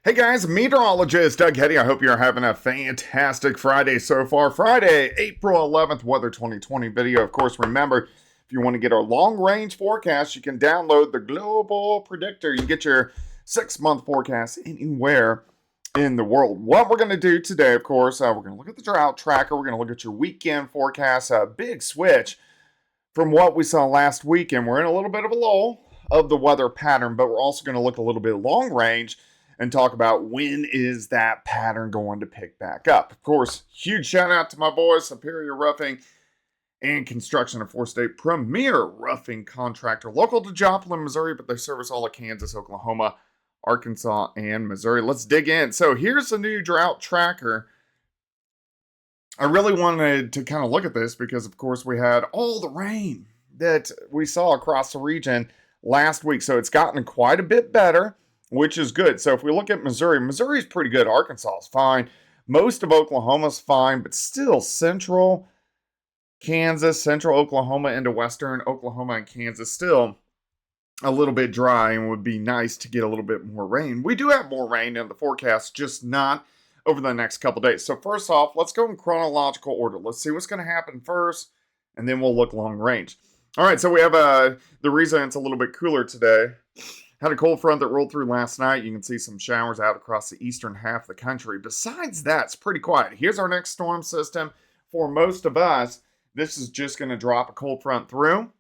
Hey guys, meteorologist Doug Hetty. I hope you're having a fantastic Friday so far. Friday, April 11th, weather 2020 video. Of course, remember, if you want to get our long range forecast, you can download the Global Predictor. You get your 6-month forecast anywhere in the world. What we're going to do today, of course, we're going to look at the drought tracker. We're going to look at your weekend forecast. A big switch from what we saw last weekend. We're in a little bit of a lull of the weather pattern, but we're also going to look a little bit long range and talk about when is that pattern going to pick back up. Of course, huge shout out to my boys, Superior Roofing and Construction, a 4-state premier roofing contractor, local to Joplin, Missouri, but they service all of Kansas, Oklahoma, Arkansas, and Missouri. Let's dig in. So here's the new drought tracker. I really wanted to kind of look at this because, of course, we had all the rain that we saw across the region last week. So it's gotten quite a bit better, which is good. So if we look at Missouri, Missouri's pretty good. Arkansas is fine. Most of Oklahoma's fine, but still central Kansas, central Oklahoma into western Oklahoma and Kansas still a little bit dry and would be nice to get a little bit more rain. We do have more rain in the forecast, just not over the next couple days. So first off, let's go in chronological order. Let's see what's going to happen first, and then we'll look long range. All right, so we have the reason it's a little bit cooler today. Had a cold front that rolled through last night. You can see some showers out across the eastern half of the country. Besides that, it's pretty quiet. Here's our next storm system. For most of us, this is just going to drop a cold front through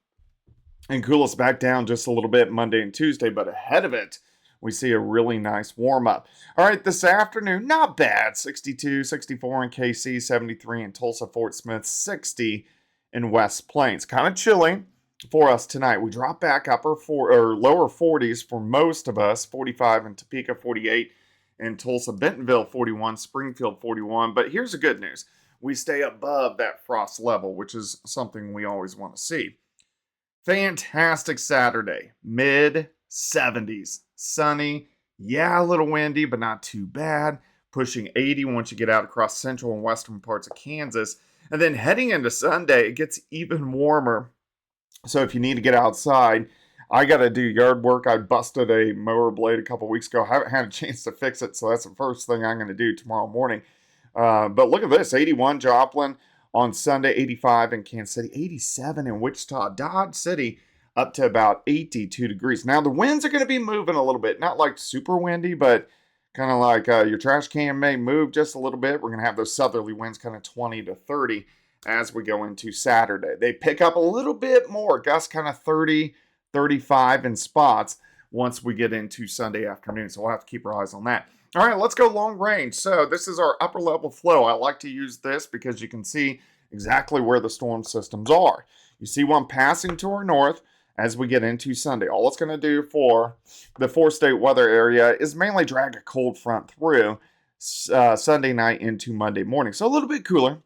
and cool us back down just a little bit Monday and Tuesday. But ahead of it, we see a really nice warm up. All right, this afternoon, not bad. 62, 64 in KC, 73 in Tulsa, Fort Smith, 60 in West Plains. Kind of chilly for us tonight. We drop back lower 40s for most of us. 45 in Topeka, 48 in Tulsa, Bentonville, 41, Springfield, 41. But here's the good news. We stay above that frost level, which is something we always want to see. Fantastic Saturday. Mid 70s. Sunny. Yeah, a little windy, but not too bad. Pushing 80 once you get out across central and western parts of Kansas. And then heading into Sunday, it gets even warmer. So if you need to get outside, I got to do yard work. I busted a mower blade a couple weeks ago. I haven't had a chance to fix it, so that's the first thing I'm going to do tomorrow morning. But look at this, 81 Joplin on Sunday, 85 in Kansas City, 87 in Wichita, Dodge City, up to about 82 degrees. Now, the winds are going to be moving a little bit, not like super windy, but kind of like your trash can may move just a little bit. We're going to have those southerly winds kind of 20 to 30 as we go into Saturday. They pick up a little bit more, gusts kind of 30, 35 in spots once we get into Sunday afternoon. So we'll have to keep our eyes on that. All right, let's go long range. So this is our upper level flow. I like to use this because you can see exactly where the storm systems are. You see one passing to our north as we get into Sunday. All it's going to do for the 4-state weather area is mainly drag a cold front through Sunday night into Monday morning. So a little bit cooler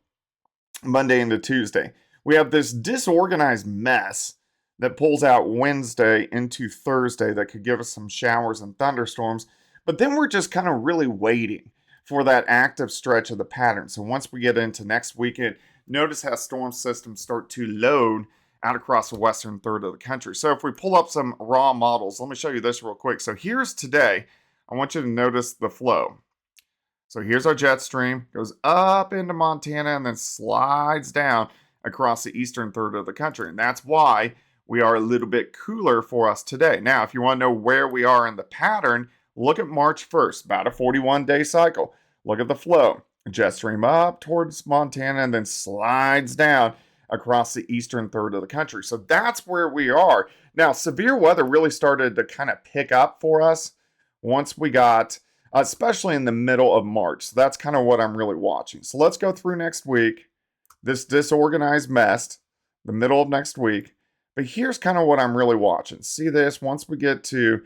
Monday into Tuesday. We have this disorganized mess that pulls out Wednesday into Thursday that could give us some showers and thunderstorms. But then we're just kind of really waiting for that active stretch of the pattern. So once we get into next weekend, notice how storm systems start to load out across the western third of the country. So if we pull up some raw models, let me show you this real quick. So here's today. I want you to notice the flow. So here's our jet stream, goes up into Montana and then slides down across the eastern third of the country. And that's why we are a little bit cooler for us today. Now, if you want to know where we are in the pattern, look at March 1st, about a 41-day cycle. Look at the flow. Jet stream up towards Montana and then slides down across the eastern third of the country. So that's where we are. Now, severe weather really started to kind of pick up for us once we got, especially in the middle of March. So that's kind of what I'm really watching. So let's go through next week, this disorganized mess, the middle of next week. But here's kind of what I'm really watching. See this? Once we get to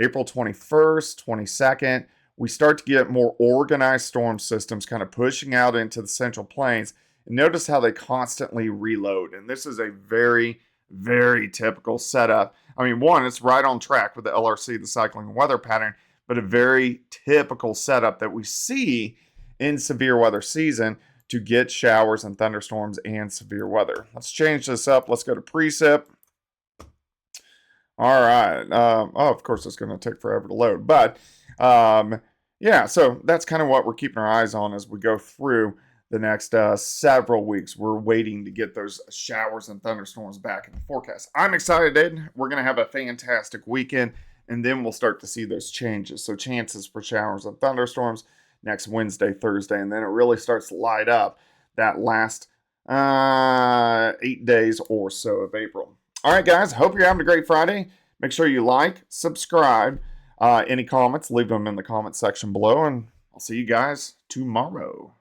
April 21st, 22nd, we start to get more organized storm systems kind of pushing out into the central plains. And notice how they constantly reload. And this is a very, very typical setup. I mean, one, it's right on track with the LRC, the cycling weather pattern, but a very typical setup that we see in severe weather season to get showers and thunderstorms and severe weather. Let's change this up. Let's go to precip. All right. Of course, it's going to take forever to load. But Yeah, so that's kind of what we're keeping our eyes on as we go through the next several weeks. We're waiting to get those showers and thunderstorms back in the forecast. I'm excited. We're going to have a fantastic weekend, and then we'll start to see those changes. So, chances for showers and thunderstorms next Wednesday, Thursday, and then it really starts to light up that last 8 days or so of April. All right, guys, hope you're having a great Friday. Make sure you like, subscribe. Any comments, leave them in the comment section below, and I'll see you guys tomorrow.